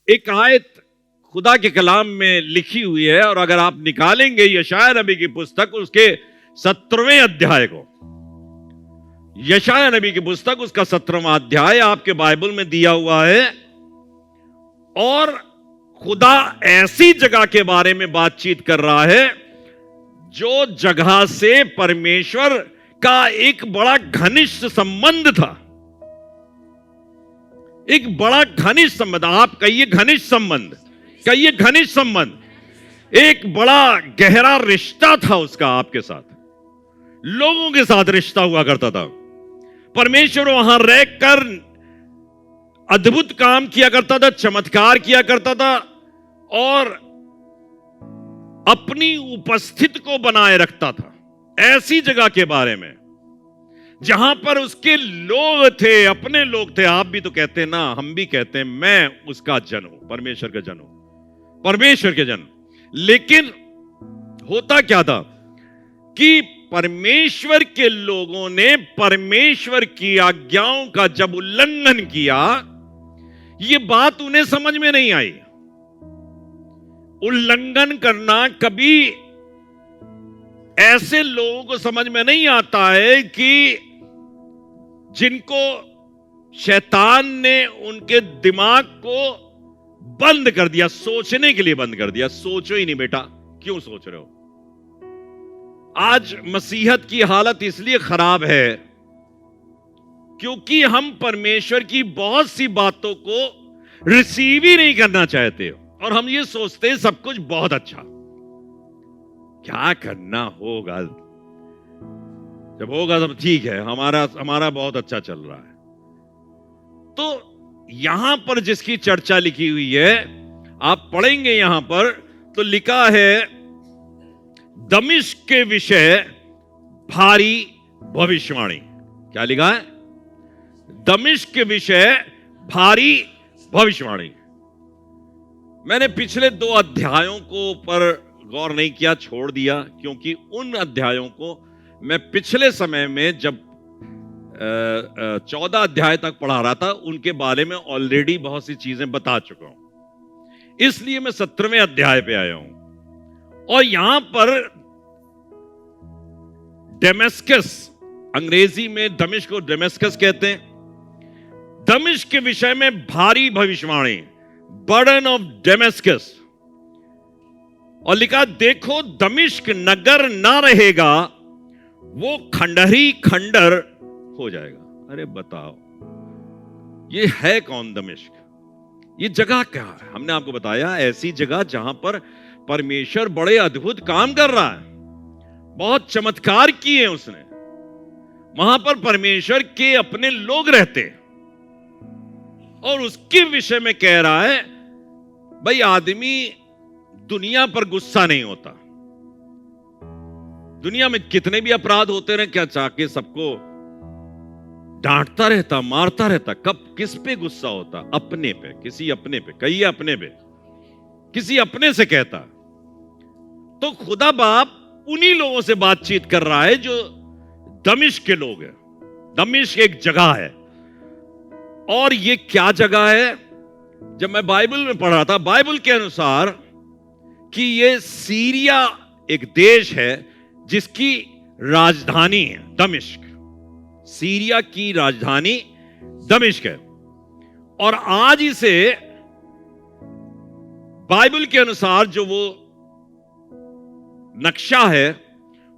एक आयत खुदा के कलाम में लिखी हुई है, और अगर आप निकालेंगे यशाया नबी की पुस्तक उसके 17वें अध्याय को, यशाया नबी की पुस्तक उसका 17वां अध्याय आपके बाइबल में दिया हुआ है, और खुदा ऐसी जगह के बारे में बातचीत कर रहा है जो जगह से परमेश्वर का एक बड़ा घनिष्ठ संबंध था। एक बड़ा घनिष्ठ संबंध, आप कहिए घनिष्ठ संबंध, कहिए घनिष्ठ संबंध, एक बड़ा गहरा रिश्ता था उसका आपके साथ, लोगों के साथ रिश्ता हुआ करता था। परमेश्वर वहां रहकर अद्भुत काम किया करता था, चमत्कार किया करता था, और अपनी उपस्थिति को बनाए रखता था। ऐसी जगह के बारे में जहां पर उसके लोग थे, अपने लोग थे। आप भी तो कहते हैं ना, हम भी कहते हैं मैं उसका जन हूं, परमेश्वर का जन हूं, परमेश्वर के जन। लेकिन होता क्या था कि परमेश्वर के लोगों ने परमेश्वर की आज्ञाओं का जब उल्लंघन किया, यह बात उन्हें समझ में नहीं आई। उल्लंघन करना कभी ऐसे लोगों को समझ में नहीं आता है कि जिनको शैतान ने उनके दिमाग को बंद कर दिया, सोचने के लिए बंद कर दिया। सोचो ही नहीं बेटा, क्यों सोच रहे हो? आज मसीहत की हालत इसलिए खराब है क्योंकि हम परमेश्वर की बहुत सी बातों को रिसीव ही नहीं करना चाहते, और हम ये सोचते हैं सब कुछ बहुत अच्छा, क्या करना होगा, जब होगा सब ठीक है, हमारा बहुत अच्छा चल रहा है। तो यहां पर जिसकी चर्चा लिखी हुई है, आप पढ़ेंगे यहां पर तो लिखा है दमिश्क के विषय भारी भविष्यवाणी। क्या लिखा है? दमिश्क के विषय भारी भविष्यवाणी। मैंने पिछले 2 अध्यायों को पर गौर नहीं किया, छोड़ दिया, क्योंकि उन अध्यायों को मैं पिछले समय में जब 14 अध्याय तक पढ़ा रहा था, उनके बारे में ऑलरेडी बहुत सी चीजें बता चुका हूं। इसलिए मैं 17वें अध्याय पे आया हूं, और यहां पर डेमेस्कस, अंग्रेजी में दमिश्क को डेमेस्कस कहते हैं, दमिश्क के विषय में भारी भविष्यवाणी, बर्डन ऑफ डेमेस्कस। और लिखा, देखो दमिश्क नगर ना रहेगा, वो खंडहरी खंडर हो जाएगा। अरे बताओ, ये है कौन दमिश्क? ये जगह क्या है? हमने आपको बताया ऐसी जगह जहां पर परमेश्वर बड़े अद्भुत काम कर रहा है, बहुत चमत्कार किए उसने। वहां पर परमेश्वर के अपने लोग रहते हैं, और उसके विषय में कह रहा है, भाई आदमी दुनिया पर गुस्सा नहीं होता। दुनिया में कितने भी अपराध होते रहे, क्या चाके सबको डांटता रहता, मारता रहता, कब किस पे गुस्सा होता? अपने पे, किसी अपने पे, कहिए अपने पे, किसी अपने से कहता। तो खुदा बाप उन्हीं लोगों से बातचीत कर रहा है जो दमिश्क के लोग हैं। दमिश्क एक जगह है, और ये क्या जगह है? जब मैं बाइबल में पढ़ रहा था, बाइबल के अनुसार कि ये सीरिया एक देश है जिसकी राजधानी है दमिश्क। सीरिया की राजधानी दमिश्क है, और आज इसे बाइबल के अनुसार जो वो नक्शा है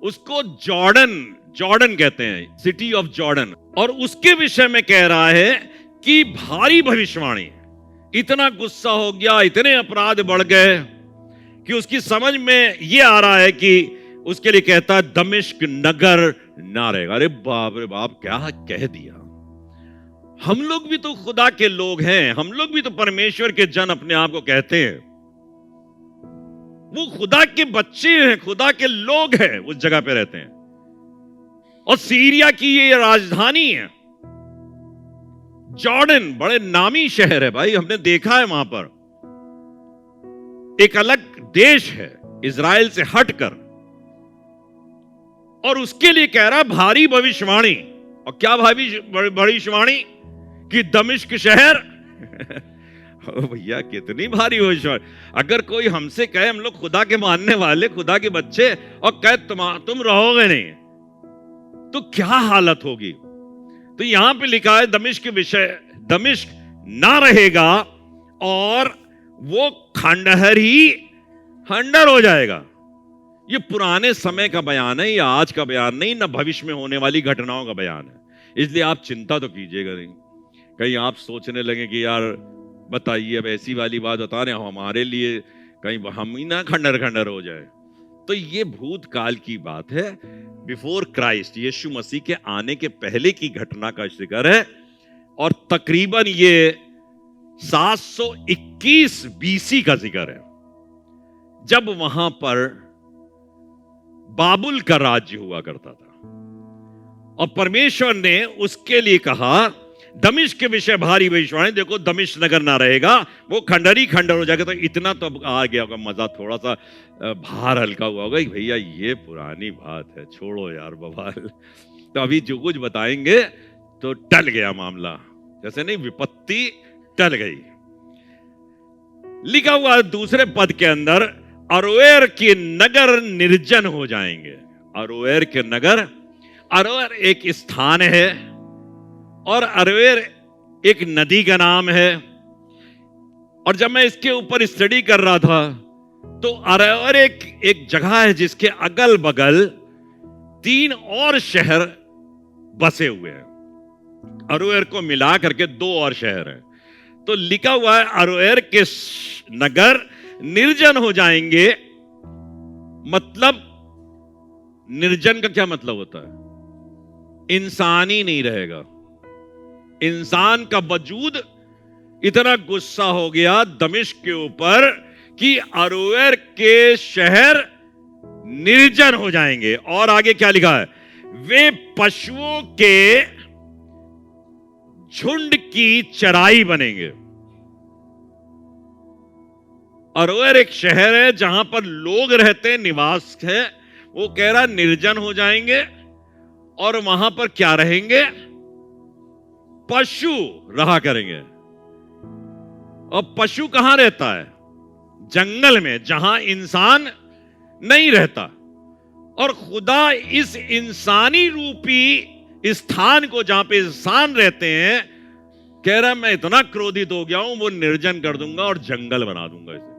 उसको जॉर्डन कहते हैं, सिटी ऑफ जॉर्डन। और उसके विषय में कह रहा है कि भारी भविष्यवाणी, इतना गुस्सा हो गया, इतने अपराध बढ़ गए कि उसकी समझ में यह आ रहा है कि उसके लिए कहता है दमिश्क नगर ना रहेगा। अरे बाप रे बाप, क्या कह दिया! हम लोग भी तो खुदा के लोग हैं, हम लोग भी तो परमेश्वर के जन अपने आप को कहते हैं। वो खुदा के बच्चे हैं, खुदा के लोग हैं, उस जगह पे रहते हैं। और सीरिया की ये राजधानी है जॉर्डन, बड़े नामी शहर है भाई, हमने देखा है वहां पर। एक अलग देश है इजराइल से हटकर, और उसके लिए कह रहा भारी भविष्यवाणी। और क्या भारी भविष्यवाणी? कि दमिश्क शहर भैया कितनी भारी भविष्यवाणी। अगर कोई हमसे कहे हम लोग खुदा के मानने वाले, खुदा के बच्चे, और कहे तुम रहोगे नहीं, तो क्या हालत होगी। तो यहां पे लिखा है दमिश्क के विषय, दमिश्क ना रहेगा और वो खंडहर ही खंडहर हो जाएगा। ये पुराने समय का बयान है, ये आज का बयान नहीं, ना भविष्य में होने वाली घटनाओं का बयान है। इसलिए आप चिंता तो कीजिएगा नहीं। कहीं आप सोचने लगे कि यार बताइए, अब ऐसी वाली बात बता रहे हैं हमारे लिए, कहीं हम ही ना खंडहर खंडहर हो जाए। तो ये भूतकाल की बात है, बिफोर क्राइस्ट, यीशु मसीह के आने के पहले की घटना का जिक्र है। और तकरीबन ये 721 बीसी का जिक्र है, जब वहां पर बाबुल का राज्य हुआ करता था। और परमेश्वर ने उसके लिए कहा, दमिश्क के विषय भारी भविष्यवाणी, देखो दमिश्क नगर ना रहेगा, वो खंडहर ही खंडहर हो जाएगा। तो इतना तो आ गया होगा मजा, थोड़ा सा भार हल्का हुआ होगा, भैया ये पुरानी बात है, छोड़ो यार बवाल। तो अभी जो कुछ बताएंगे तो टल गया मामला, जैसे नहीं विपत्ति टल गई। लिखा हुआ दूसरे पद के अंदर, अरोएर के नगर निर्जन हो जाएंगे। अरोएर के नगर, अरोएर एक स्थान है और अरोएर एक नदी का नाम है। और जब मैं इसके ऊपर स्टडी कर रहा था तो अरोएर एक जगह है जिसके अगल बगल 3 और शहर बसे हुए हैं। अरोएर को मिला करके 2 और शहर हैं। तो लिखा हुआ है अरोएर के नगर निर्जन हो जाएंगे। मतलब निर्जन का क्या मतलब होता है? इंसान ही नहीं रहेगा। इंसान का वजूद इतना गुस्सा हो गया दमिश्क के ऊपर कि अरोएर के शहर निर्जन हो जाएंगे। और आगे क्या लिखा है? वे पशुओं के झुंड की चराई बनेंगे। अरोएर एक शहर है जहां पर लोग रहते हैं, निवास है। वो कह रहा निर्जन हो जाएंगे और वहां पर क्या रहेंगे? पशु रहा करेंगे। और पशु कहां रहता है? जंगल में, जहां इंसान नहीं रहता। और खुदा इस इंसानी रूपी स्थान को, जहां पे इंसान रहते हैं, कह रहा मैं इतना क्रोधित हो गया हूं, वो निर्जन कर दूंगा और जंगल बना दूंगा इसे।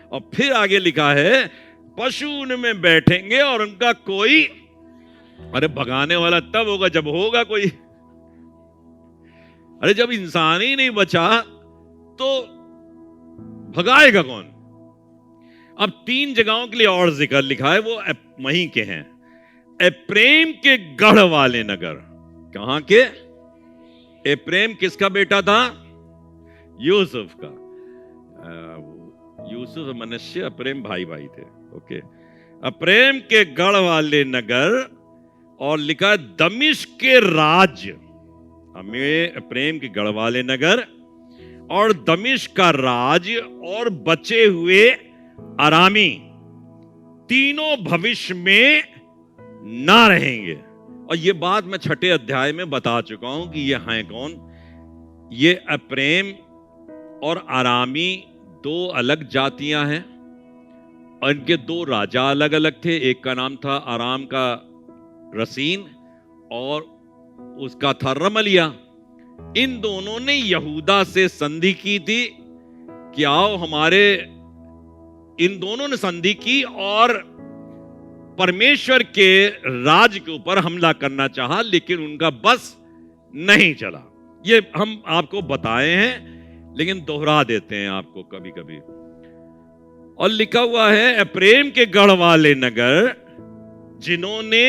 और फिर आगे लिखा है पशु उनमें बैठेंगे और उनका कोई, अरे भगाने वाला तब होगा जब होगा कोई। अरे जब इंसान ही नहीं बचा तो भगाएगा कौन? अब 3 जगहों के लिए और जिक्र लिखा है, वो वहीं के हैं। एप्रेम के गढ़ वाले नगर। कहां के? एप्रेम किसका बेटा था? यूसुफ का। यूसुफ और मनश्शे, एप्रेम भाई भाई थे। ओके। एप्रेम के गढ़ वाले नगर। और लिखा दमिश्क के राज्य। हमें एप्रेम के गढ़ वाले नगर और दमिश्क का राज्य और बचे हुए अरामी तीनों भविष्य में ना रहेंगे। और ये बात मैं 6ठे अध्याय में बता चुका हूं कि ये हैं कौन। ये एप्रेम और अरामी 2 अलग जातियां हैं और इनके 2 राजा अलग अलग थे। एक का नाम था अराम का रसीन और उसका था रमलिया। इन दोनों ने यहूदा से संधि की थी कि आओ हमारे, इन दोनों ने संधि की और परमेश्वर के राज के ऊपर हमला करना चाहा, लेकिन उनका बस नहीं चला। ये हम आपको बताए हैं लेकिन दोहरा देते हैं आपको कभी कभी। और लिखा हुआ है एप्रेम के गढ़ वाले नगर, जिन्होंने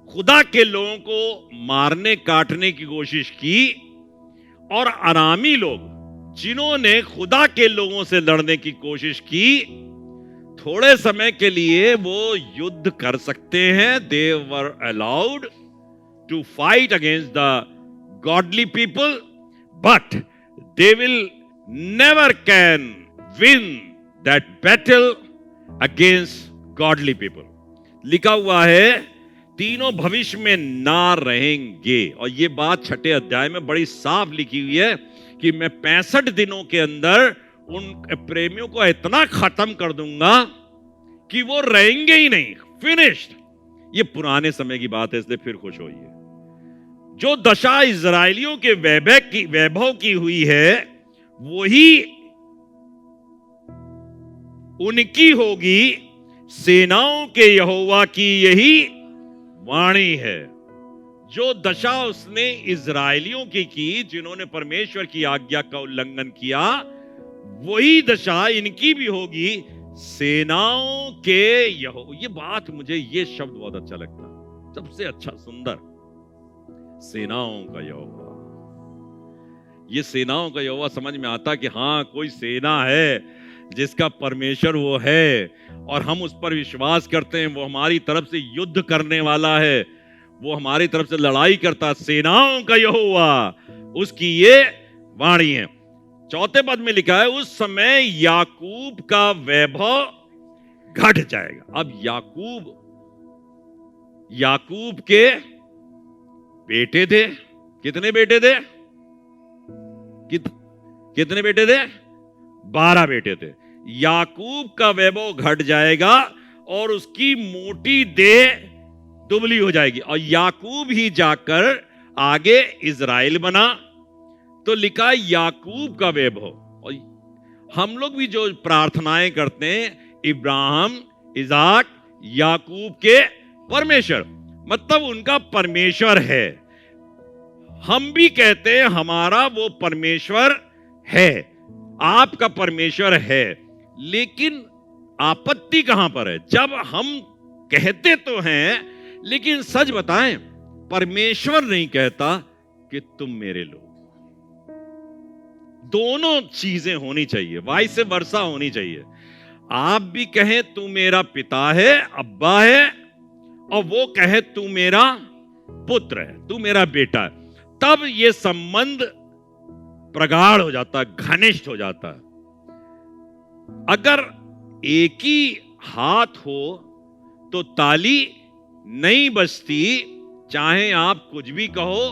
खुदा के लोगों को मारने काटने की कोशिश की, और अरामी लोग जिन्होंने खुदा के लोगों से लड़ने की कोशिश की, थोड़े समय के लिए वो युद्ध कर सकते हैं। They were allowed to fight against the godly people, but they will never can win that battle against godly people. लिखा हुआ है तीनों भविष्य में ना रहेंगे। और ये बात 6ठे अध्याय में बड़ी साफ लिखी हुई है कि मैं 65 दिनों के अंदर उन प्रेमियों को इतना खत्म कर दूंगा कि वो रहेंगे ही नहीं, फिनिश्ड। ये पुराने समय की बात है, इसलिए फिर खुश होइए। जो दशा इजराइलियों के वैभव की हुई है, वही उनकी होगी। सेनाओं के यहोवा की यही वाणी है। जो दशा उसने इजराइलियों की जिन्होंने परमेश्वर की आज्ञा का उल्लंघन किया, वही दशा इनकी भी होगी। सेनाओं के यहोवा, ये बात मुझे, ये शब्द बहुत अच्छा लगता है, सबसे अच्छा, सुंदर। सेनाओं का यहोवा, ये सेनाओं का यहोवा समझ में आता कि हाँ, कोई सेना है जिसका परमेश्वर वो है, और हम उस पर विश्वास करते हैं। वो हमारी तरफ से युद्ध करने वाला है, वो हमारी तरफ से लड़ाई करता। सेनाओं का यहोवा, उसकी ये वाणी है। चौथे पद में लिखा है, उस समय याकूब का वैभव घट जाएगा। अब याकूब के बेटे थे। कितने बेटे थे? कितने बेटे थे? 12 बेटे थे। याकूब का वैभव घट जाएगा और उसकी मोटी देह दुबली हो जाएगी, और याकूब ही जाकर आगे इजराइल बना। तो लिखा याकूब का वैभव। और हम लोग भी जो प्रार्थनाएं करते हैं, इब्राहिम, इजाक, याकूब के परमेश्वर, मतलब उनका परमेश्वर है। हम भी कहते हैं हमारा वो परमेश्वर है, आपका परमेश्वर है। लेकिन आपत्ति कहां पर है? जब हम कहते तो हैं, लेकिन सच बताएं, परमेश्वर नहीं कहता कि तुम मेरे लोग। दोनों चीजें होनी चाहिए, वाइस वर्सा होनी चाहिए। आप भी कहें तू मेरा पिता है, अब्बा है, और वो कहे तू मेरा पुत्र है, तू मेरा बेटा है, तब ये संबंध प्रगाढ़ हो जाता है, घनिष्ठ हो जाता है। अगर एक ही हाथ हो तो ताली नहीं बजती। चाहे आप कुछ भी कहो,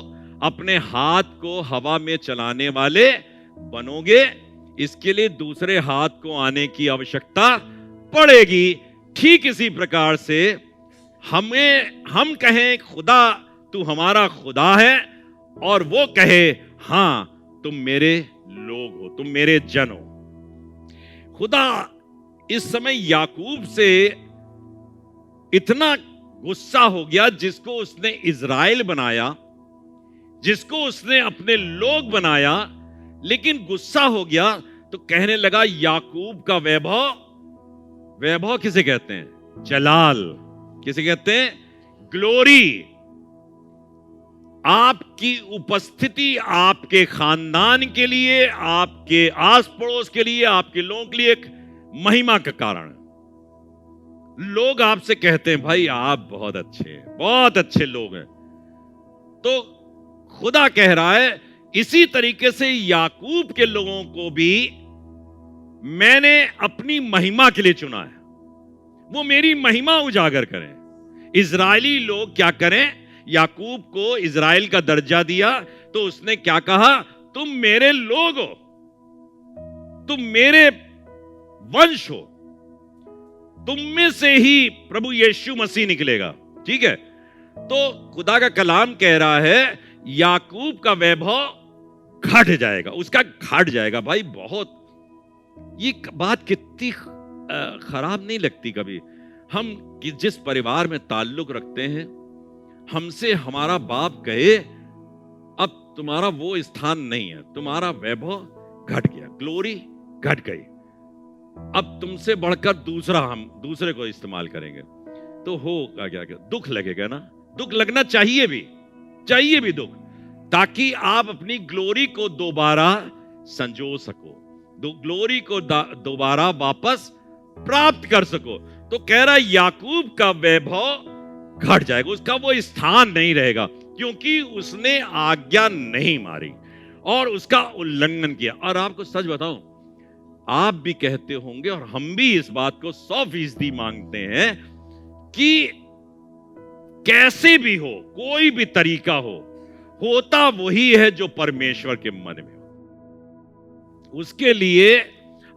अपने हाथ को हवा में चलाने वाले बनोगे, इसके लिए दूसरे हाथ को आने की आवश्यकता पड़ेगी। ठीक इसी प्रकार से हम कहें खुदा तू हमारा खुदा है, और वो कहे हां तुम मेरे लोग हो, तुम मेरे जन हो। खुदा इस समय याकूब से इतना गुस्सा हो गया, जिसको उसने इजराइल बनाया, जिसको उसने अपने लोग बनाया, लेकिन गुस्सा हो गया तो कहने लगा याकूब का वैभव किसे कहते हैं? जलाल। किसे कहते हैं? ग्लोरी। आपकी उपस्थिति आपके खानदान के लिए, आपके आस पड़ोस के लिए, आपके लोगों के लिए एक महिमा का कारण। लोग आपसे कहते हैं भाई आप बहुत अच्छे हैं, बहुत अच्छे लोग हैं। तो खुदा कह रहा है इसी तरीके से याकूब के लोगों को भी मैंने अपनी महिमा के लिए चुना है, वो मेरी महिमा उजागर करें। इजरायली लोग क्या करें? याकूब को इजराइल का दर्जा दिया तो उसने क्या कहा? तुम मेरे लोग हो, तुम मेरे वंश हो, तुम में से ही प्रभु यीशु मसीह निकलेगा। ठीक है, तो खुदा का कलाम कह रहा है याकूब का वैभव घट जाएगा, उसका घट जाएगा। भाई बहुत, ये बात कितनी खराब नहीं लगती कभी? हम जिस परिवार में ताल्लुक रखते हैं, हमसे हमारा बाप कहे अब तुम्हारा वो स्थान नहीं है, तुम्हारा वैभव घट गया, ग्लोरी घट गई, अब तुमसे बढ़कर हम दूसरे को इस्तेमाल करेंगे, तो होगा क्या? दुख लगेगा ना। दुख लगना चाहिए भी दुख, ताकि आप अपनी ग्लोरी को दोबारा संजो सको, ग्लोरी को दोबारा वापस प्राप्त कर सको। तो कह रहा याकूब का वैभव घट जाएगा, उसका वो स्थान नहीं रहेगा, क्योंकि उसने आज्ञा नहीं मारी और उसका उल्लंघन किया। और आपको सच बताऊं, आप भी कहते होंगे और हम भी इस बात को 100% मांगते हैं कि कैसे भी हो, कोई भी तरीका हो, होता वही है जो परमेश्वर के मन में हो। उसके लिए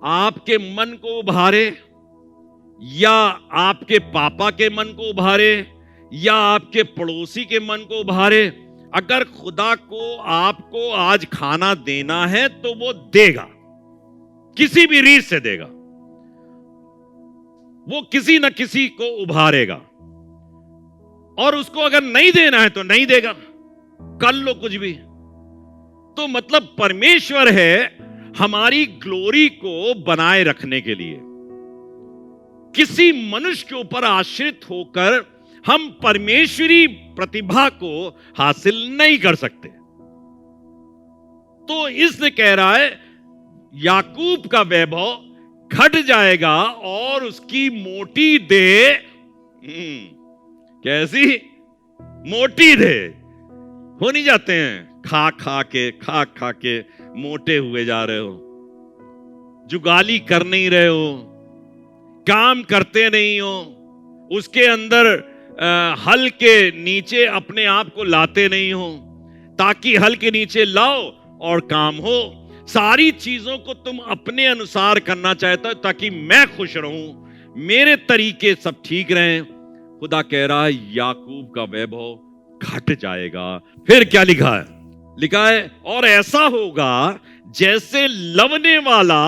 आपके मन को उभारे, या आपके पापा के मन को उभारे, या आपके पड़ोसी के मन को उभारे, अगर खुदा को आपको आज खाना देना है तो वो देगा, किसी भी रीत से देगा। वो किसी न किसी को उभारेगा, और उसको अगर नहीं देना है तो नहीं देगा, कर लो कुछ भी। तो मतलब परमेश्वर है हमारी ग्लोरी को बनाए रखने के लिए। किसी मनुष्य के ऊपर आश्रित होकर हम परमेश्वरी प्रतिभा को हासिल नहीं कर सकते। तो इसलिए कह रहा है याकूब का वैभव घट जाएगा और उसकी मोटी देह, कैसी मोटी देह। हो नहीं जाते हैं खा खा के मोटे हुए जा रहे हो, जुगाली कर नहीं रहे हो, काम करते नहीं हो, उसके अंदर हल के नीचे अपने आप को लाते नहीं हो, ताकि हल के नीचे लाओ और काम हो। सारी चीजों को तुम अपने अनुसार करना चाहता हो ताकि मैं खुश रहूं, मेरे तरीके सब ठीक रहें। खुदा कह रहा है याकूब का वैभव घट जाएगा। फिर क्या लिखा है? लिखा है और ऐसा होगा जैसे लवने वाला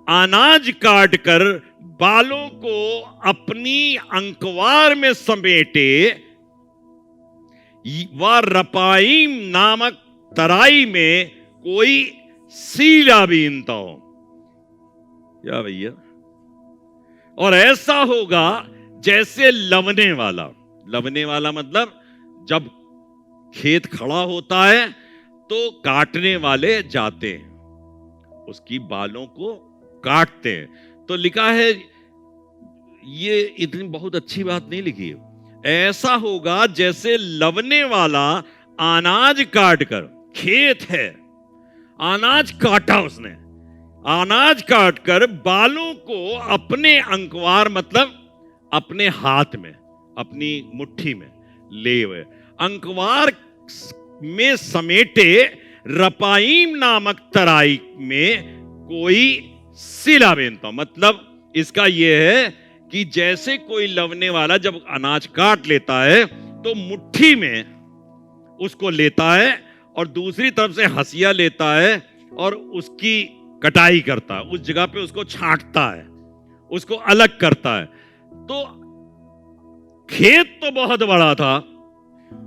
अनाज काट कर बालों को अपनी अंकवार में समेटे, वह रपाईम नामक तराई में कोई सीला बीनता हो। क्या भैया? और ऐसा होगा जैसे लवने वाला। लवने वाला मतलब जब खेत खड़ा होता है तो काटने वाले जाते हैं, उसकी बालों को काटते हैं। तो लिखा है, ये इतनी बहुत अच्छी बात नहीं लिखी है। ऐसा होगा जैसे लवने वाला अनाज काटकर, खेत है, अनाज काटा उसने, अनाज काटकर बालों को अपने अंकवार मतलब अपने हाथ में, अपनी मुट्ठी में ले हुए अंकवार में समेटे, रपाईम नामक तराई में कोई सिला बेनता। मतलब इसका यह है कि जैसे कोई लवने वाला जब अनाज काट लेता है तो मुट्ठी में उसको लेता है और दूसरी तरफ से हंसिया लेता है और उसकी कटाई करता है, उस जगह पे उसको छांटता है, उसको अलग करता है। तो खेत तो बहुत बड़ा था,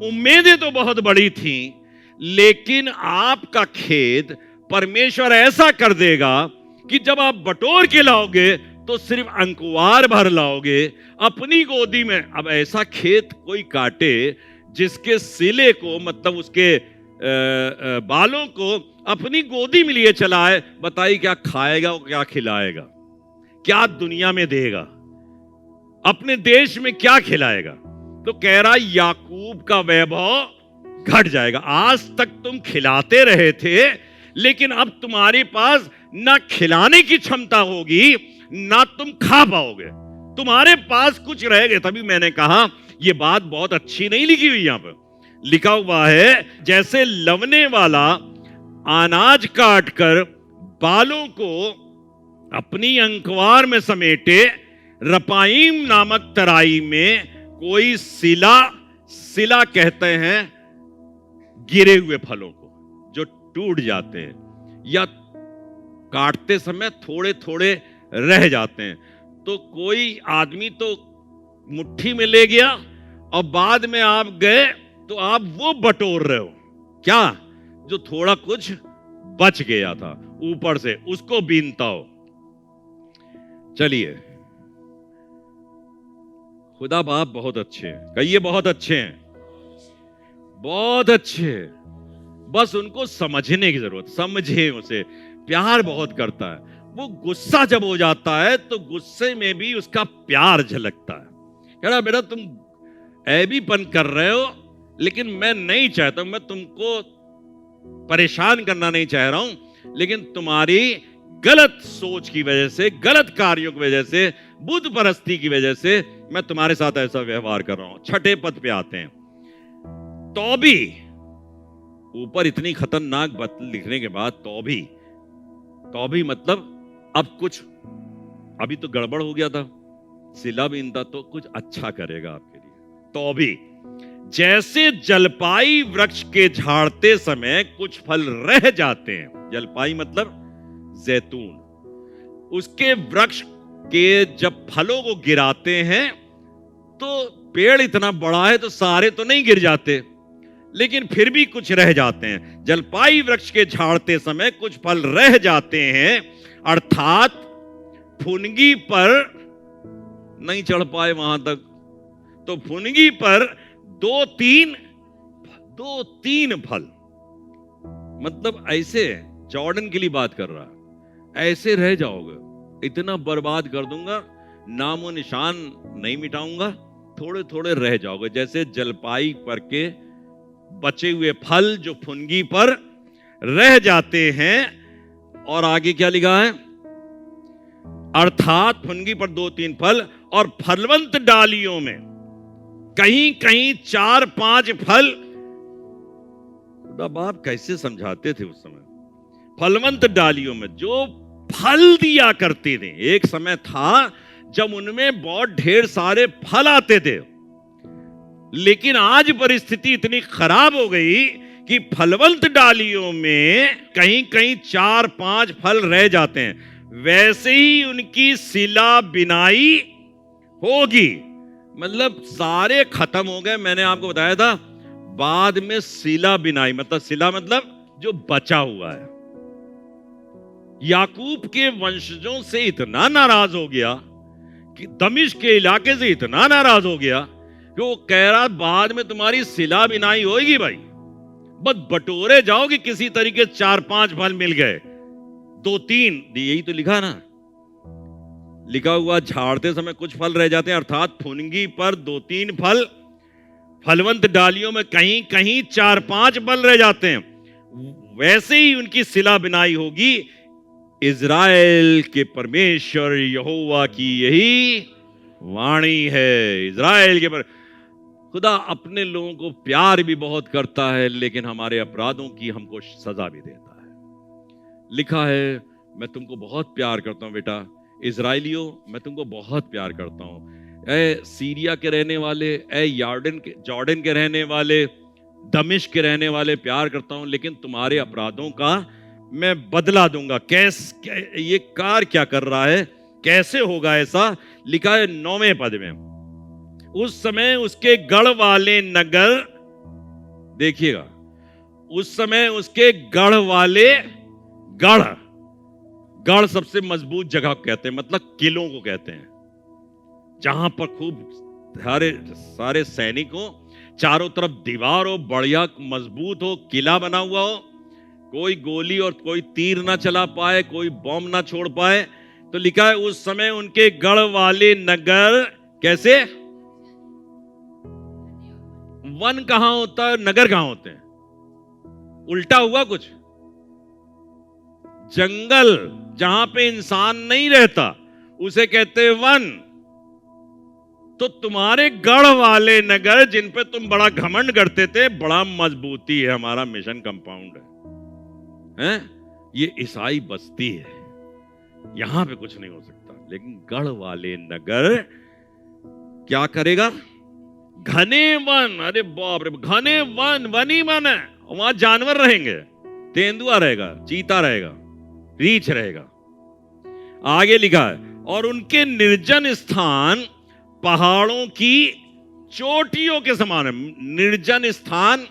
उम्मीदें तो बहुत बड़ी थी, लेकिन आपका खेत परमेश्वर ऐसा कर देगा कि जब आप बटोर के लाओगे तो सिर्फ अंकुआर भर लाओगे अपनी गोदी में। अब ऐसा खेत कोई काटे जिसके सिले को मतलब उसके बालों को अपनी गोदी में लिए चलाए, बताइए क्या खाएगा और क्या खिलाएगा, क्या दुनिया में देगा, अपने देश में क्या खिलाएगा। तो कह रहा याकूब का वैभव घट जाएगा। आज तक तुम खिलाते रहे थे, लेकिन अब तुम्हारे पास ना खिलाने की क्षमता होगी ना तुम खा पाओगे, तुम्हारे पास कुछ रहेगा। तभी मैंने कहा यह बात बहुत अच्छी नहीं लिखी हुई। यहां पर लिखा हुआ है जैसे लवने वाला अनाज काट कर बालों को अपनी अंकवार में समेटे, रपाईम नामक तराई में कोई सिला कहते हैं गिरे हुए फलों को जो टूट जाते हैं या काटते समय थोड़े थोड़े रह जाते हैं। तो कोई आदमी तो मुट्ठी में ले गया और बाद में आप गए तो आप वो बटोर रहे हो, क्या जो थोड़ा कुछ बच गया था ऊपर से, उसको बीनता हो। चलिए, खुदा बाप बहुत अच्छे हैं, कहिए बहुत अच्छे हैं, बहुत अच्छे हैं। बस उनको समझने की जरूरत, समझे उसे, प्यार बहुत करता है। वो गुस्सा जब हो जाता है तो गुस्से में भी उसका प्यार झलकता है। कह रहा बेटा तुम ऐबीपन कर रहे हो, लेकिन मैं नहीं चाहता, मैं तुमको परेशान करना नहीं चाह रहा हूं, लेकिन तुम्हारी गलत सोच की वजह से, गलत कार्यों की वजह से, बुद्ध परस्ती की वजह से मैं तुम्हारे साथ ऐसा व्यवहार कर रहा हूं। छठे पद पे आते हैं। तौबी, ऊपर इतनी खतरनाक बात लिखने के बाद तौबी, तो अभी मतलब अब कुछ, अभी तो गड़बड़ हो गया था, सिलाबीन था, तो कुछ अच्छा करेगा आपके लिए। तो अभी जैसे जलपाई वृक्ष के झाड़ते समय कुछ फल रह जाते हैं, जलपाई मतलब जैतून, उसके वृक्ष के जब फलों को गिराते हैं तो पेड़ इतना बड़ा है तो सारे तो नहीं गिर जाते, लेकिन फिर भी कुछ रह जाते हैं। जलपाई वृक्ष के झाड़ते समय कुछ फल रह जाते हैं, अर्थात फुनगी पर नहीं चढ़ पाए वहां तक, तो फुनगी पर दो तीन फल, मतलब ऐसे, जॉर्डन के लिए बात कर रहा, ऐसे रह जाओगे, इतना बर्बाद कर दूंगा, नामो निशान नहीं मिटाऊंगा, थोड़े थोड़े रह जाओगे, जैसे जलपाई पर के बचे हुए फल जो फुनगी पर रह जाते हैं। और आगे क्या लिखा है, अर्थात फुनगी पर 2-3 फल, और फलवंत डालियों में कहीं कहीं 4-5 फल। बाप कैसे समझाते थे उस समय, फलवंत डालियों में जो फल दिया करते थे। एक समय था जब उनमें बहुत ढेर सारे फल आते थे, लेकिन आज परिस्थिति इतनी खराब हो गई कि फलवंत डालियों में कहीं कहीं 4-5 फल रह जाते हैं। वैसे ही उनकी सिला बिनाई होगी, मतलब सारे खत्म हो गए। मैंने आपको बताया था बाद में सिला बिनाई, मतलब सिला मतलब जो बचा हुआ है। याकूब के वंशजों से इतना नाराज हो गया कि दमिश्क के इलाके से इतना नाराज हो गया कि वो कह रहा बाद में तुम्हारी सिला बिनाई होगी भाई, बस बटोरे जाओगे, किसी तरीके 4-5 फल मिल गए, 2-3, यही तो लिखा ना, लिखा हुआ झाड़ते समय कुछ फल रह जाते हैं, अर्थात फुनगी पर 2-3 फल, फलवंत डालियों में कहीं कहीं 4-5 फल रह जाते हैं। वैसे ही उनकी सिला बिनाई होगी। इज़राइल के परमेश्वर यहोवा की यही वाणी है। इज़राइल के खुदा अपने लोगों को प्यार भी बहुत करता है, लेकिन हमारे अपराधों की हमको सजा भी देता है। लिखा है, मैं तुमको बहुत प्यार करता हूं बेटा, इज़राइलियों मैं तुमको बहुत प्यार करता हूं। ए सीरिया के रहने वाले, ए जॉर्डन के रहने वाले, दमिश्क के रहने वाले, प्यार करता हूं, लेकिन तुम्हारे अपराधों का मैं बदला दूंगा। ये कार क्या कर रहा है, कैसे होगा ऐसा? लिखा है 9वें पद में, उस समय उसके गढ़ वाले नगर, देखिएगा, उस समय उसके गढ़ वाले, गढ़ सबसे मजबूत जगह कहते हैं, मतलब किलों को कहते हैं, जहां पर खूब सारे सैनिक हो, चारों तरफ दीवार हो, बढ़िया मजबूत हो, किला बना हुआ हो, कोई गोली और कोई तीर ना चला पाए, कोई बम ना छोड़ पाए। तो लिखा है उस समय उनके गढ़ वाले नगर, कैसे? वन कहां होता है, नगर कहां होते हैं? उल्टा हुआ कुछ। जंगल जहां पे इंसान नहीं रहता उसे कहते हैं वन। तो तुम्हारे गढ़ वाले नगर, जिन पे तुम बड़ा घमंड करते थे, बड़ा मजबूती है, हमारा मिशन कंपाउंड है, ये ईसाई बस्ती है, यहां पे कुछ नहीं हो सकता। लेकिन गढ़ वाले नगर क्या करेगा? घने वन, अरे बाप रे, घने वन, वन ही वन है, वहां जानवर रहेंगे, तेंदुआ रहेगा, चीता रहेगा, रीछ रहेगा। आगे लिखा है, और उनके निर्जन स्थान पहाड़ों की चोटियों के समान है। निर्जन स्थान,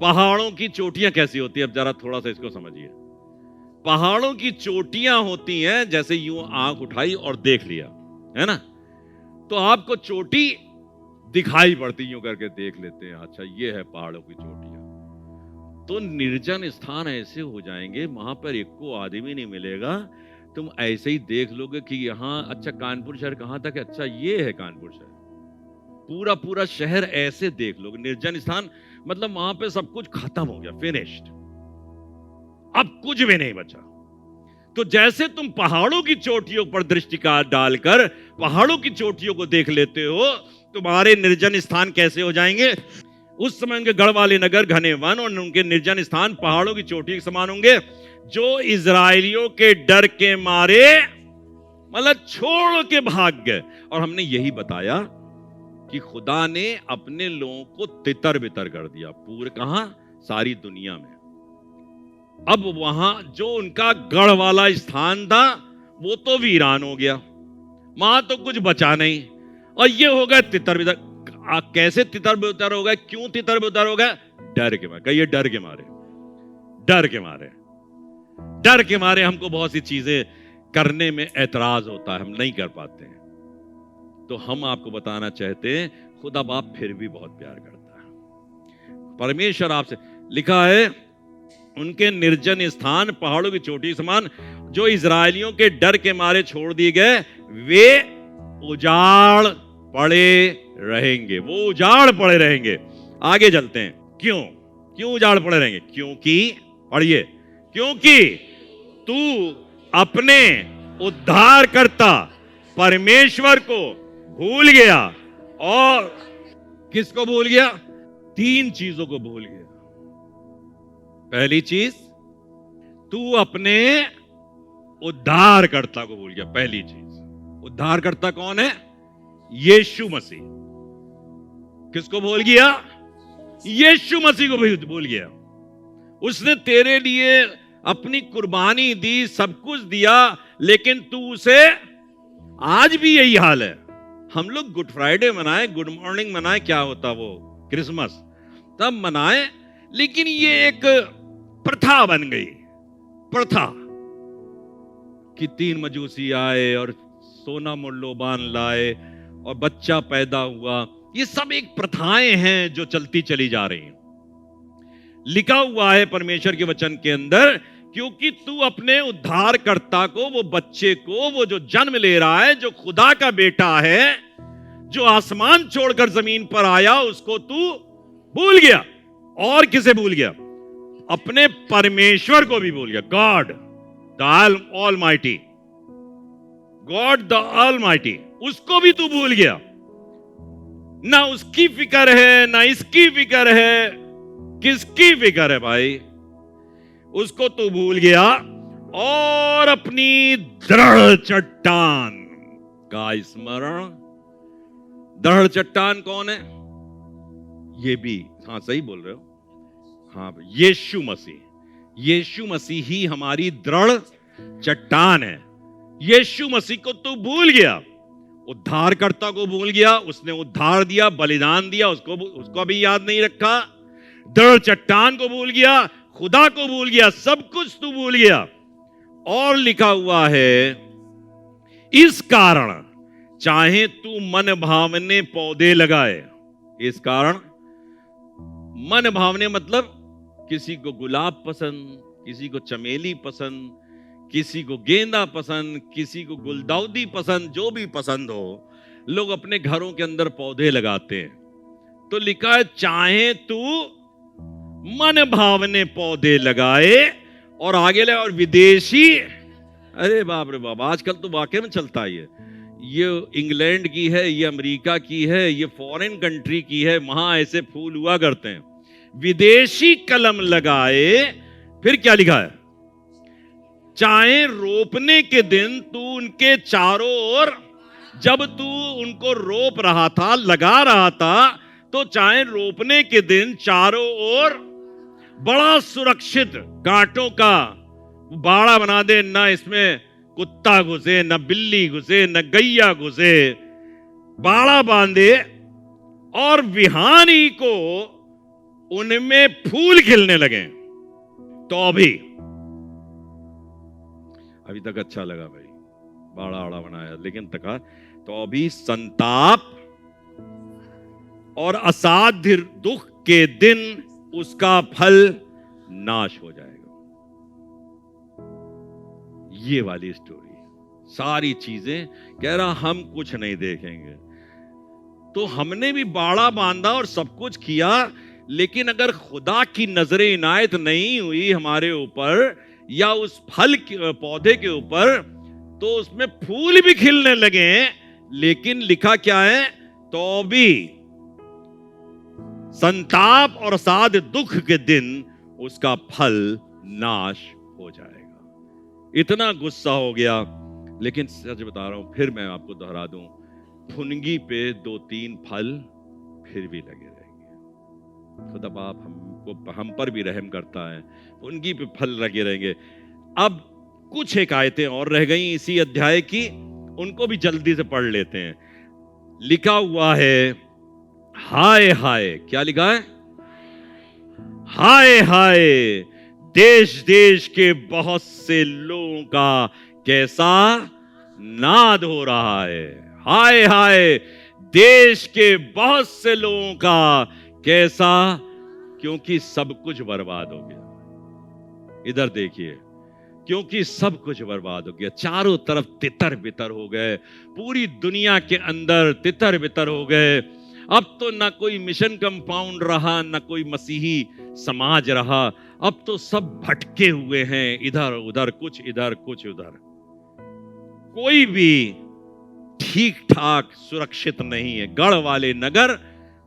पहाड़ों की चोटियां कैसी होती है? अब जरा थोड़ा सा इसको समझिए। पहाड़ों की चोटियां होती हैं, जैसे यूं आंख उठाई और देख लिया, है ना, तो आपको चोटी दिखाई पड़ती, यूं करके देख लेते हैं, अच्छा ये है पहाड़ों की चोटियां। तो निर्जन स्थान ऐसे हो जाएंगे, वहां पर एक को आदमी नहीं मिलेगा, तुम ऐसे ही देख लोगे कि यहां, अच्छा कानपुर शहर कहां तक है, अच्छा ये है कानपुर शहर, पूरा पूरा शहर ऐसे देख लोगे। निर्जन स्थान मतलब वहां पे सब कुछ खत्म हो गया, फिनिश्ड, अब कुछ भी नहीं बचा। तो जैसे तुम पहाड़ों की चोटियों पर दृष्टि का डालकर पहाड़ों की चोटियों को देख लेते हो, तुम्हारे निर्जन स्थान कैसे हो जाएंगे? उस समय उनके गढ़ वाले नगर घने वन और उनके निर्जन स्थान पहाड़ों की चोटी के समान होंगे। जो इजरायलियों के डर के मारे मतलब छोड़ के भाग गए। और हमने यही बताया कि खुदा ने अपने लोगों को तितर बितर कर दिया, पूरे कहां, सारी दुनिया में। अब वहां जो उनका गढ़ वाला स्थान था वो तो वीरान हो गया, वहां तो कुछ बचा नहीं, और ये हो गया तितर बितर। कैसे तितर बितर हो गए, क्यों तितर बितर हो गए? डर के मारे। कहिए डर के मारे। डर के मारे, डर के मारे हमको बहुत सी चीजें करने में ऐतराज होता है, हम नहीं कर पाते हैं। तो हम आपको बताना चाहते हैं खुदा बाप फिर भी बहुत प्यार करता है। परमेश्वर आपसे, लिखा है उनके निर्जन स्थान पहाड़ों की चोटी समान जो इजरायलियों के डर के मारे छोड़ दिए गए, वे उजाड़ पड़े रहेंगे। वो उजाड़ पड़े रहेंगे। आगे चलते हैं। क्यों क्यों उजाड़ पड़े रहेंगे? क्योंकि, पढ़िए, क्योंकि तू अपने उद्धारकर्ता परमेश्वर को भूल गया। और किसको भूल गया? 3 चीजों को भूल गया। पहली चीज, तू अपने उद्धारकर्ता को भूल गया। पहली चीज, उद्धारकर्ता कौन है? यीशु मसीह। किसको भूल गया? यीशु मसीह को भी भूल गया। उसने तेरे लिए अपनी कुर्बानी दी, सब कुछ दिया, लेकिन तू उसे, आज भी यही हाल है। हम लोग गुड फ्राइडे मनाए, गुड मॉर्निंग मनाए, क्या होता वो क्रिसमस, तब मनाए, लेकिन ये एक प्रथा बन गई। प्रथा कि 3 मजूसी आए और सोना मूल्यवान लाए और बच्चा पैदा हुआ। ये सब एक प्रथाएं हैं जो चलती चली जा रही हैं। लिखा हुआ है परमेश्वर के वचन के अंदर, क्योंकि तू अपने उद्धारकर्ता को, वो बच्चे को, वो जो जन्म ले रहा है, जो खुदा का बेटा है, जो आसमान छोड़कर जमीन पर आया, उसको तू भूल गया। और किसे भूल गया? अपने परमेश्वर को भी भूल गया। God the almighty, God the almighty, उसको भी तू भूल गया। ना उसकी फिक्र है, ना इसकी फिक्र है। किसकी फिक्र है भाई? उसको तू भूल गया और अपनी दृढ़ चट्टान का स्मरण। दृढ़ चट्टान कौन है? ये भी, हाँ सही बोल रहे हो, हाँ, यीशु मसीह। यीशु मसीह ही हमारी दृढ़ चट्टान है। यीशु मसीह को तू भूल गया, उद्धारकर्ता को भूल गया। उसने उद्धार दिया, बलिदान दिया, उसको भी याद नहीं रखा। दृढ़ चट्टान को भूल गया, खुदा को भूल गया, सब कुछ तू भूल गया। और लिखा हुआ है, इस कारण चाहे तू मन भावने पौधे लगाए। इस कारण, मन भावने मतलब किसी को गुलाब पसंद, किसी को चमेली पसंद, किसी को गेंदा पसंद, किसी को गुलदाउदी पसंद, जो भी पसंद हो, लोग अपने घरों के अंदर पौधे लगाते हैं। तो लिखा है, चाहे तू मन भावने पौधे लगाए। और आगे ले, और विदेशी, अरे बाप रे बाप, आजकल तो वाकई में चलता है ये इंग्लैंड की है, ये अमेरिका की है, ये फॉरेन कंट्री की है, वहां ऐसे फूल हुआ करते हैं। विदेशी कलम लगाए। फिर क्या लिखा है? चाहे रोपने के दिन तू उनके चारों ओर, जब तू उनको रोप रहा था, लगा रहा था, तो चाहे रोपने के दिन चारों ओर बड़ा सुरक्षित कांटों का बाड़ा बना दे, ना इसमें कुत्ता घुसे, न बिल्ली घुसे, न गैया घुसे, बाड़ा बांधे, और विहानी को उनमें फूल खिलने लगे। तो अभी तक अच्छा लगा भाई, बाड़ा आड़ा बनाया, लेकिन तका तो अभी संताप और असाध्य दुख के दिन उसका फल नाश हो जाएगा। ये वाली स्टोरी, सारी चीजें कह रहा हम कुछ नहीं देखेंगे। तो हमने भी बाड़ा बांधा और सब कुछ किया, लेकिन अगर खुदा की नजर इनायत नहीं हुई हमारे ऊपर या उस फल पौधे के ऊपर, तो उसमें फूल भी खिलने लगे, लेकिन लिखा क्या है? तो भी संताप और साध दुख के दिन उसका फल नाश हो जाएगा। इतना गुस्सा हो गया। लेकिन सच बता रहा हूं, फिर मैं आपको दोहरा दूं, फुनगी पे 2-3 फल फिर भी लगे रहेंगे। खुदा बाप हम पर भी रहम करता है, फुनगी पे फल लगे रहेंगे। अब कुछ एक आयतें और रह गई इसी अध्याय की, उनको भी जल्दी से पढ़ लेते हैं। लिखा हुआ है, हाय हाय, क्या लिखा है? हाय हाय, देश देश के बहुत से लोगों का कैसा नाद हो रहा है। हाय हाय, देश के बहुत से लोगों का कैसा, क्योंकि सब कुछ बर्बाद हो गया। इधर देखिए, क्योंकि सब कुछ बर्बाद हो गया, चारों तरफ तितर बितर हो गए, पूरी दुनिया के अंदर तितर बितर हो गए। अब तो ना कोई मिशन कंपाउंड रहा, ना कोई मसीही समाज रहा, अब तो सब भटके हुए हैं, इधर उधर कुछ इधर कुछ उधर। कोई भी ठीक ठाक सुरक्षित नहीं है। गढ़ वाले नगर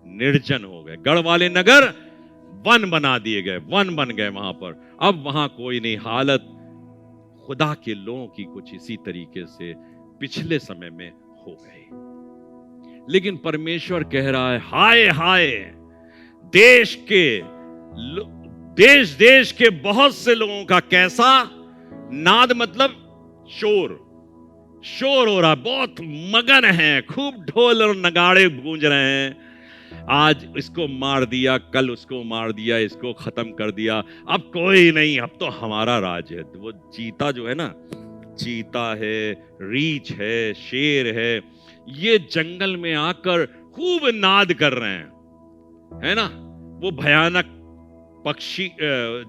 निर्जन हो गए, गढ़ वाले नगर वन बना दिए गए, वन बन गए वहां पर। अब वहां कोई नहीं। हालत खुदा के लोगों की कुछ इसी तरीके से पिछले समय में हो गई। लेकिन परमेश्वर कह रहा है, हाय हाय, देश देश के बहुत से लोगों का कैसा नाद, मतलब शोर हो रहा, बहुत मगन है, खूब ढोल और नगाड़े गूंज रहे हैं। आज इसको मार दिया, कल उसको मार दिया, इसको खत्म कर दिया, अब कोई नहीं, अब तो हमारा राज है। वो चीता जो है ना, चीता है, रीछ है, शेर है, ये जंगल में आकर खूब नाद कर रहे हैं, है ना। वो भयानक पक्षी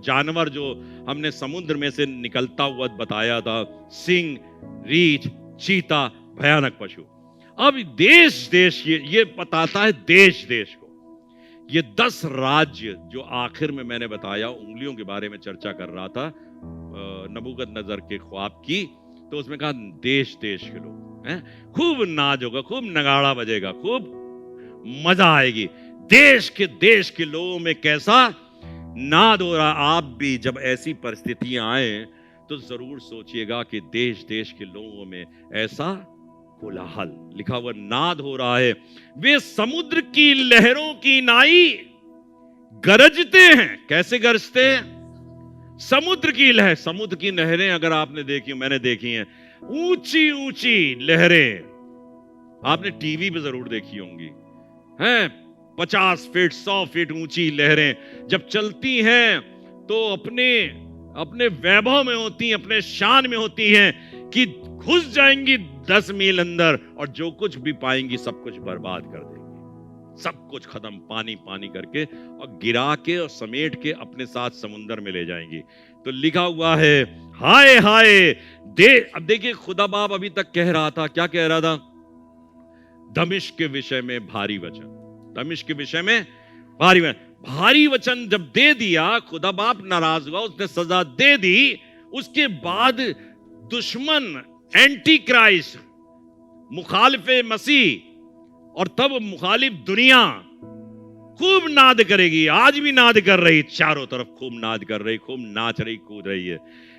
जानवर जो हमने समुद्र में से निकलता हुआ बताया था, सिंह, रीछ, चीता, भयानक पशु। अब देश देश, ये बताता है देश देश को। ये 10 राज्य जो आखिर में मैंने बताया, उंगलियों के बारे में चर्चा कर रहा था नबूकदनेस्सर के ख्वाब की, तो उसमें कहा देश देश के लोग हैं, खूब नाच होगा, खूब नगाड़ा बजेगा, खूब मजा आएगी। देश के लोगों में कैसा नाद हो रहा। आप भी जब ऐसी परिस्थितियां आए तो जरूर सोचिएगा कि देश देश के लोगों में ऐसा कोलाहल, लिखा हुआ नाद हो रहा है। वे समुद्र की लहरों की नाई गरजते हैं। कैसे गरजते हैं? समुद्र की लहर, समुद्र की लहरें अगर आपने देखी, मैंने देखी हैं, ऊंची ऊंची लहरें, आपने टीवी पे जरूर देखी होंगी, हैं 50 फीट 100 फीट ऊंची लहरें जब चलती हैं तो अपने वैभव में होती हैं, अपने शान में होती हैं कि घुस जाएंगी 10 मील अंदर और जो कुछ भी पाएंगी सब कुछ बर्बाद कर देंगी, सब कुछ खत्म, पानी पानी करके और गिरा के और समेट के अपने साथ समुंदर में ले जाएंगी। तो लिखा हुआ है, हाय हाय अब देखिए, खुदा बाप अभी तक कह रहा था, क्या कह रहा था? दमिश्क के विषय में भारी वचन, दमिश्क के विषय में भारी वचन जब दे दिया, खुदा बाप नाराज हुआ, उसने सजा दे दी। उसके बाद दुश्मन, एंटी क्राइस्ट, मुखालिफे मसीह और तब मुखालिफ दुनिया खूब नाद करेगी। आज भी नाद कर रही, चारों तरफ खूब नाद कर रही, खूब नाच रही, कूद रही है।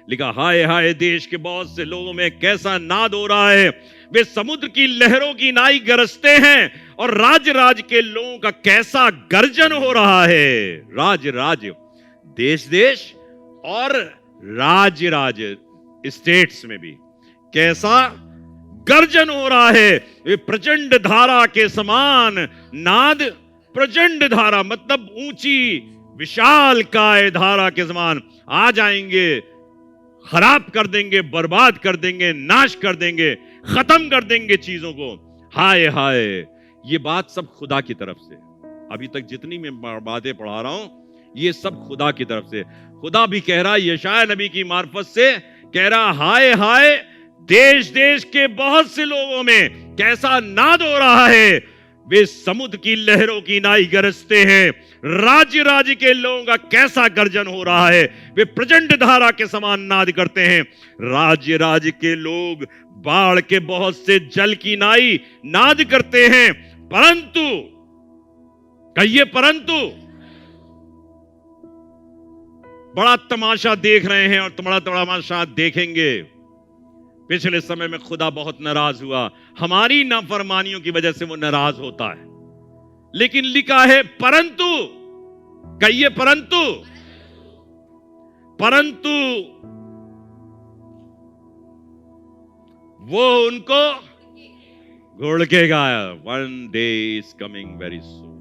लिखा, हाय हाय, देश के बहुत से लोगों में कैसा नाद हो रहा है। वे समुद्र की लहरों की नाई गरजते हैं और राज्य राज्य के लोगों का कैसा गर्जन हो रहा है। राज्य राज्य, देश देश और राज्य राज्य, स्टेट्स में भी कैसा गर्जन हो रहा है। वे प्रचंड धारा के समान नाद, प्रचंड धारा मतलब ऊंची विशाल काय धारा के समान आ जाएंगे, खराब कर देंगे, बर्बाद कर देंगे, नाश कर देंगे, खत्म कर देंगे चीजों को। हाय हाय, ये बात सब खुदा की तरफ से, अभी तक जितनी मैं बातें पढ़ा रहा हूं ये सब खुदा की तरफ से। खुदा भी कह रहा है, यशाया नबी की मार्फत से कह रहा, हाय हाय, देश देश के बहुत से लोगों में कैसा नाद हो रहा है। वे समुद्र की लहरों की नाई गरजते हैं, राज्य राज्य के लोगों का कैसा गर्जन हो रहा है। वे प्रचंड धारा के समान नाद करते हैं। राज्य राज्य के लोग बाढ़ के बहुत से जल की नाई नाद करते हैं, परंतु, कहिए परंतु, बड़ा तमाशा देख रहे हैं और बड़ा तमाशा देखेंगे। पिछले समय में खुदा बहुत नाराज हुआ, हमारी नाफरमानियों की वजह से वो नाराज होता है। लेकिन लिखा है परंतु, कहिए परंतु, परंतु वो उनको घुड़केगा। One day is coming very soon,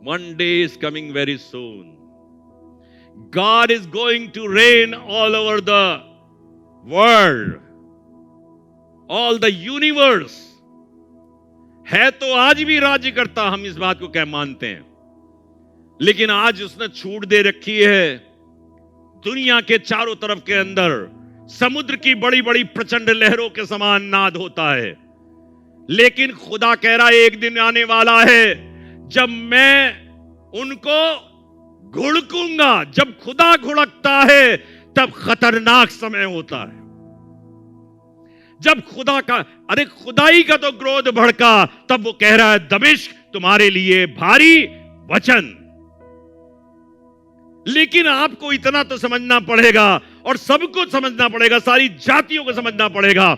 one day is coming very soon. God is going to reign all over the world, all the universe. है तो आज भी राज्य करता, हम इस बात को क्या मानते हैं। लेकिन आज उसने छूट दे रखी है। दुनिया के चारों तरफ के अंदर समुद्र की बड़ी बड़ी प्रचंड लहरों के समान नाद होता है। लेकिन खुदा कह रहा है एक दिन आने वाला है जब मैं उनको घुड़कूंगा। जब खुदा घुड़कता है तब खतरनाक समय होता है। जब खुदा का, अरे खुदाई का तो क्रोध भड़का, तब वो कह रहा है दमिश्क तुम्हारे लिए भारी वचन। लेकिन आपको इतना तो समझना पड़ेगा और सबको समझना पड़ेगा, सारी जातियों को समझना पड़ेगा,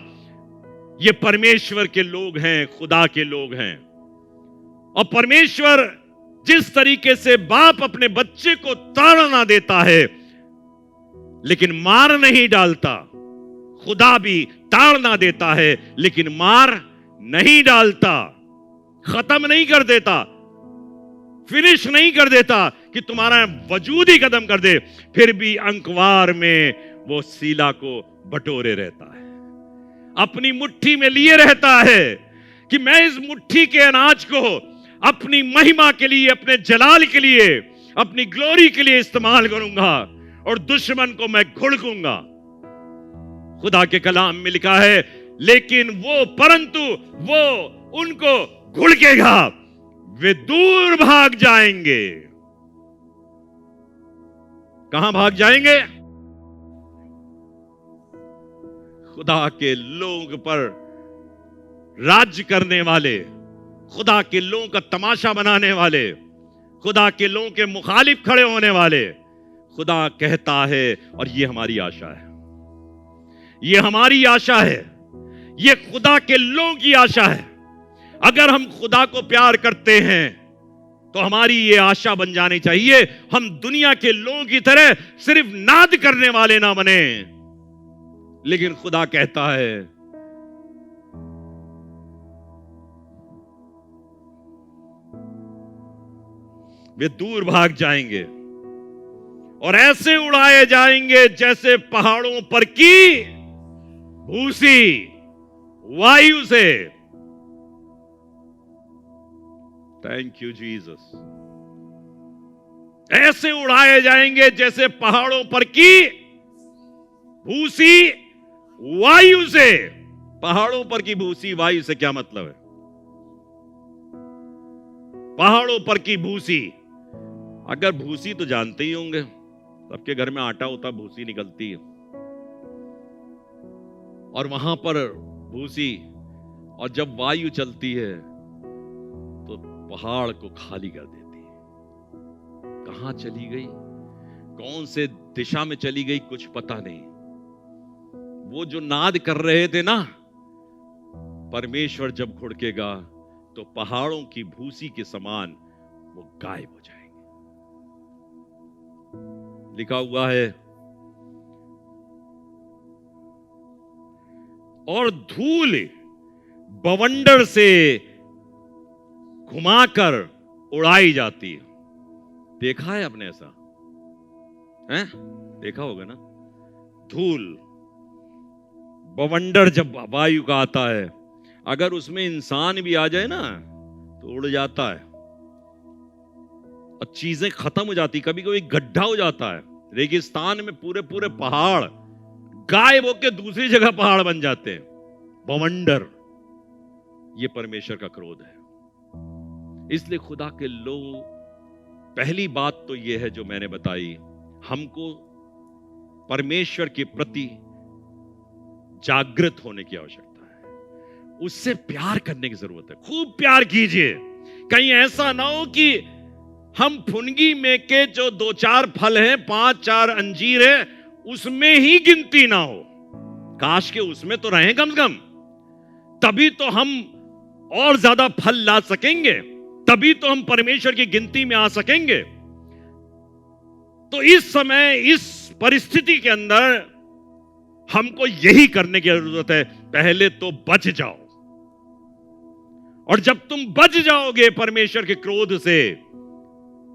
ये परमेश्वर के लोग हैं, खुदा के लोग हैं। और परमेश्वर जिस तरीके से बाप अपने बच्चे को ताड़ना देता है लेकिन मार नहीं डालता, खुदा भी ताड़ना देता है लेकिन मार नहीं डालता, खत्म नहीं कर देता, फिनिश नहीं कर देता कि तुम्हारा वजूद ही खत्म कर दे। फिर भी अंकवार में वो सीला को बटोरे रहता है, अपनी मुट्ठी में लिए रहता है कि मैं इस मुट्ठी के अनाज को अपनी महिमा के लिए, अपने जलाल के लिए, अपनी ग्लोरी के लिए इस्तेमाल करूंगा और दुश्मन को मैं घुड़कूंगा। खुदा के कलाम में लिखा है लेकिन वो, परंतु वो उनको घुड़केगा, वे दूर भाग जाएंगे। कहां भाग जाएंगे? खुदा के लोग पर राज्य करने वाले, खुदा के लोगों का तमाशा बनाने वाले, खुदा के लोगों के मुखालिफ खड़े होने वाले। खुदा कहता है, और ये हमारी आशा है, ये हमारी आशा है, ये खुदा के लोगों की आशा है। अगर हम खुदा को प्यार करते हैं तो हमारी ये आशा बन जानी चाहिए, हम दुनिया के लोगों की तरह सिर्फ नाद करने वाले ना बने। लेकिन खुदा कहता है वे दूर भाग जाएंगे और ऐसे उड़ाए जाएंगे जैसे पहाड़ों पर की भूसी वायु से। Thank you Jesus. ऐसे उड़ाए जाएंगे जैसे पहाड़ों पर की भूसी वायु से। पहाड़ों पर की भूसी वायु से क्या मतलब है? पहाड़ों पर की भूसी, अगर भूसी तो जानते ही होंगे, सबके घर में आटा होता, भूसी निकलती है, और वहां पर भूसी, और जब वायु चलती है तो पहाड़ को खाली कर देती है। कहां चली गई, कौन से दिशा में चली गई, कुछ पता नहीं। वो जो नाद कर रहे थे ना, परमेश्वर जब घुड़केगा तो पहाड़ों की भूसी के समान वो गायब हो जाएंगे। लिखा हुआ है और धूल बवंडर से घुमाकर उड़ाई जाती है। देखा है आपने ऐसा? हैं? देखा होगा ना। धूल बवंडर जब वायु का आता है, अगर उसमें इंसान भी आ जाए ना तो उड़ जाता है और चीजें खत्म हो जाती। कभी कभी गड्ढा हो जाता है रेगिस्तान में, पूरे पूरे पहाड़ गायब होकर दूसरी जगह पहाड़ बन जाते हैं। बवंडर, ये परमेश्वर का क्रोध है। इसलिए खुदा के लोग, पहली बात तो यह है जो मैंने बताई, हमको परमेश्वर के प्रति जागृत होने की आवश्यकता है, उससे प्यार करने की जरूरत है। खूब प्यार कीजिए, कहीं ऐसा ना हो कि हम फुनगी में के जो 2-4 फल हैं, 5-4 अंजीर है, उसमें ही गिनती ना हो। काश के उसमें तो रहें कम से कम, तभी तो हम और ज्यादा फल ला सकेंगे, तभी तो हम परमेश्वर की गिनती में आ सकेंगे। तो इस समय, इस परिस्थिति के अंदर हमको यही करने की जरूरत है, पहले तो बच जाओ। और जब तुम बच जाओगे परमेश्वर के क्रोध से,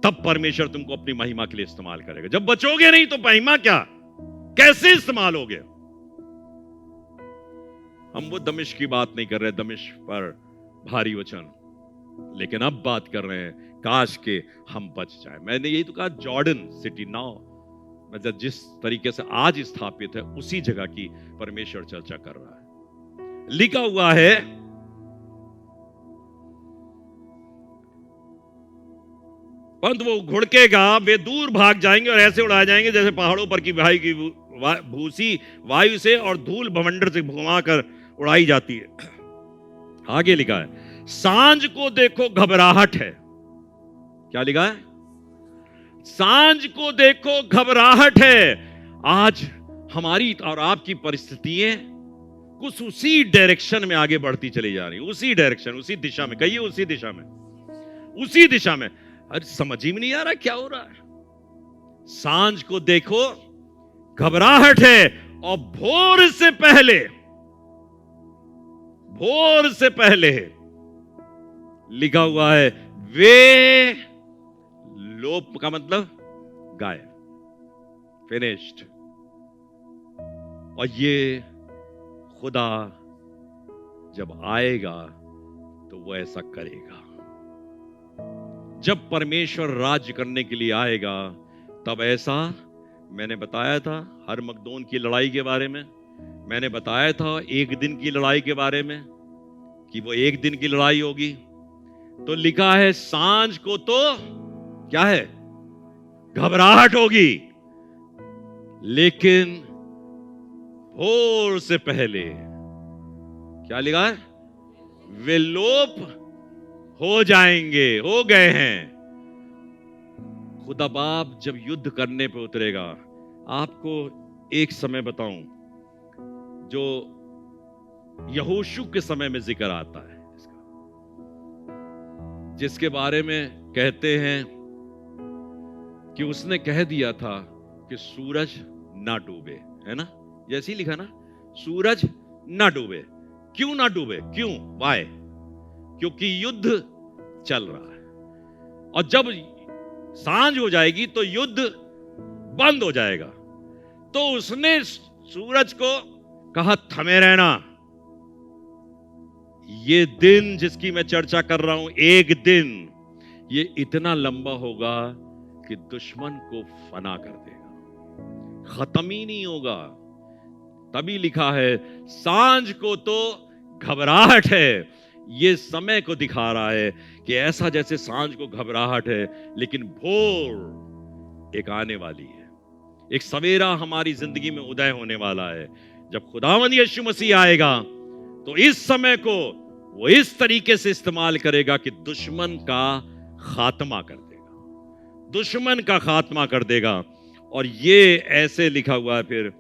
तब परमेश्वर तुमको अपनी महिमा के लिए इस्तेमाल करेगा। जब बचोगे नहीं तो महिमा क्या, कैसे इस्तेमाल होगे? हम वो दमिश्क की बात नहीं कर रहे, दमिश्क पर भारी वचन, लेकिन अब बात कर रहे हैं काश के हम बच जाए। मैंने यही तो कहा, जॉर्डन सिटी नाउ, मतलब जिस तरीके से आज स्थापित है उसी जगह की परमेश्वर चर्चा कर रहा है। लिखा हुआ है, परंतु वो घुड़केगा, वे दूर भाग जाएंगे और ऐसे उड़ाए जाएंगे जैसे पहाड़ों पर की भाई की भूसी वायु से और धूल भवंडर से घुमाकर उड़ाई जाती है। आगे लिखा है, सांझ को देखो घबराहट है। क्या लिखा है? सांझ को देखो घबराहट है। आज हमारी और आपकी परिस्थितियां कुछ उसी डायरेक्शन में आगे बढ़ती चली जा रही, उसी डायरेक्शन, उसी दिशा में, कहिए उसी दिशा में, उसी दिशा में। अरे समझ ही में नहीं आ रहा क्या हो रहा है। सांझ को देखो घबराहट है और भोर से पहले, भोर से पहले लिखा हुआ है, वे लोप का मतलब गायब, फिनिश्ड। और ये खुदा जब आएगा तो वो ऐसा करेगा। जब परमेश्वर राज्य करने के लिए आएगा तब ऐसा, मैंने बताया था हरमगदोन की लड़ाई के बारे में, मैंने बताया था एक दिन की लड़ाई के बारे में कि वो एक दिन की लड़ाई होगी। तो लिखा है सांझ को तो क्या है, घबराहट होगी, लेकिन भोर से पहले क्या लिखा है, वे लोप हो जाएंगे, हो गए हैं। खुदा बाप जब युद्ध करने पे उतरेगा, आपको एक समय बताऊं जो यहोशू के समय में जिक्र आता है इसका, जिसके बारे में कहते हैं कि उसने कह दिया था कि सूरज ना डूबे, है ना, जैसे ही लिखा ना, सूरज ना डूबे। क्यों ना डूबे? क्यों? वाय? क्योंकि युद्ध चल रहा है, और जब सांझ हो जाएगी तो युद्ध बंद हो जाएगा। तो उसने सूरज को कहा, थमे रहना। ये दिन जिसकी मैं चर्चा कर रहा हूं, एक दिन ये इतना लंबा होगा कि दुश्मन को फना कर देगा, खत्म ही नहीं होगा। तभी लिखा है सांझ को तो घबराहट है। ये समय को दिखा रहा है कि ऐसा जैसे सांझ को घबराहट है, लेकिन भोर एक आने वाली है, एक सवेरा हमारी जिंदगी में उदय होने वाला है। जब खुदावंद यीशु मसीह आएगा तो इस समय को वो इस तरीके से इस्तेमाल करेगा कि दुश्मन का खात्मा कर देगा, दुश्मन का खात्मा कर देगा। और ये ऐसे लिखा हुआ है, फिर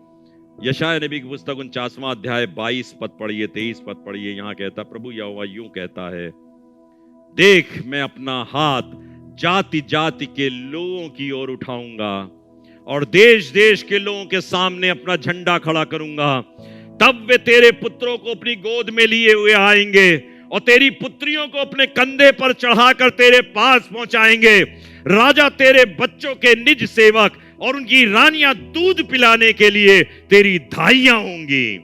यशायाह नबी की पुस्तक 49वां अध्याय 22 पद पढ़िए, 23 पद पढ़िए। यहां कहता, प्रभु यहोवा यूं कहता है, देख मैं अपना हाथ जाति जाति के लोगों की ओर उठाऊंगा और देश देश के लोगों के सामने अपना झंडा खड़ा करूंगा। तब वे तेरे पुत्रों को अपनी गोद में लिए हुए आएंगे और तेरी पुत्रियों को अपने कंधे पर चढ़ाकर तेरे पास पहुंचाएंगे। राजा तेरे बच्चों के निज सेवक और उनकी रानियां दूध पिलाने के लिए तेरी धाइयां होंगी।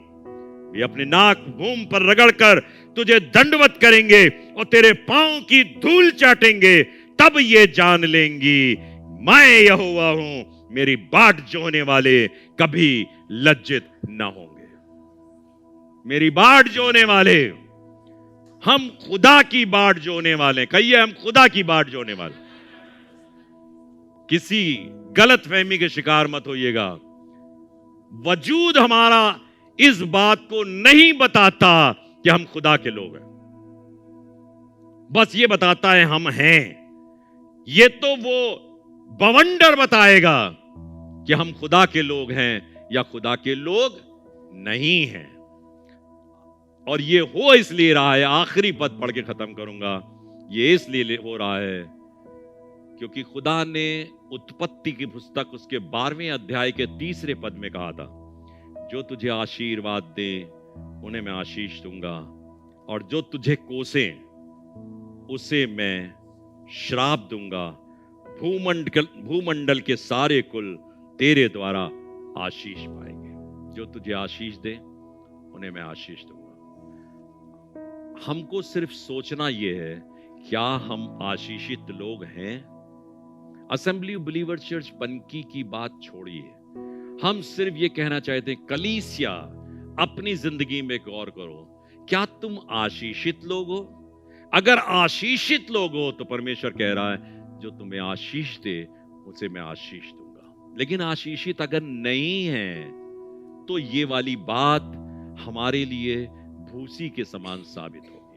वे अपने नाक मुंह पर रगड़कर तुझे दंडवत करेंगे और तेरे पांव की धूल चाटेंगे। तब ये जान लेंगी मैं यहोवा हूं, मेरी बाट जोने वाले कभी लज्जित न होंगे। मेरी बाट जोने वाले, हम खुदा की बाट जोने वाले, कहिए हम खुदा की बाट जोने वाले। किसी गलत फहमी के शिकार मत होइएगा। वजूद हमारा इस बात को नहीं बताता कि हम खुदा के लोग हैं, बस ये बताता है हम हैं। ये तो वो बवंडर बताएगा कि हम खुदा के लोग हैं या खुदा के लोग नहीं हैं। और ये हो इसलिए रहा है, आखिरी पद पढ़ के खत्म करूंगा, ये इसलिए हो रहा है क्योंकि खुदा ने उत्पत्ति की पुस्तक उसके 12वें अध्याय के 3 पद में कहा था, जो तुझे आशीर्वाद दे उन्हें मैं आशीष दूंगा, और जो तुझे कोसे उसे मैं श्राप दूंगा। भूमंडल के सारे कुल तेरे द्वारा आशीष पाएंगे। जो तुझे आशीष दे उन्हें मैं आशीष दूंगा। हमको सिर्फ सोचना यह है, क्या हम आशीषित लोग हैं? असेंबली ऑफ बिलीवर्स चर्च बनकी की बात छोड़िए, हम सिर्फ ये कहना चाहते हैं, कलीसिया अपनी जिंदगी में गौर करो, क्या तुम आशीषित लोग हो? अगर आशीषित लोग हो तो परमेश्वर कह रहा है, जो तुम्हें आशीष दे उसे मैं आशीष दूंगा। लेकिन आशीषित अगर नहीं है तो ये वाली बात हमारे लिए भूसी के समान साबित हो।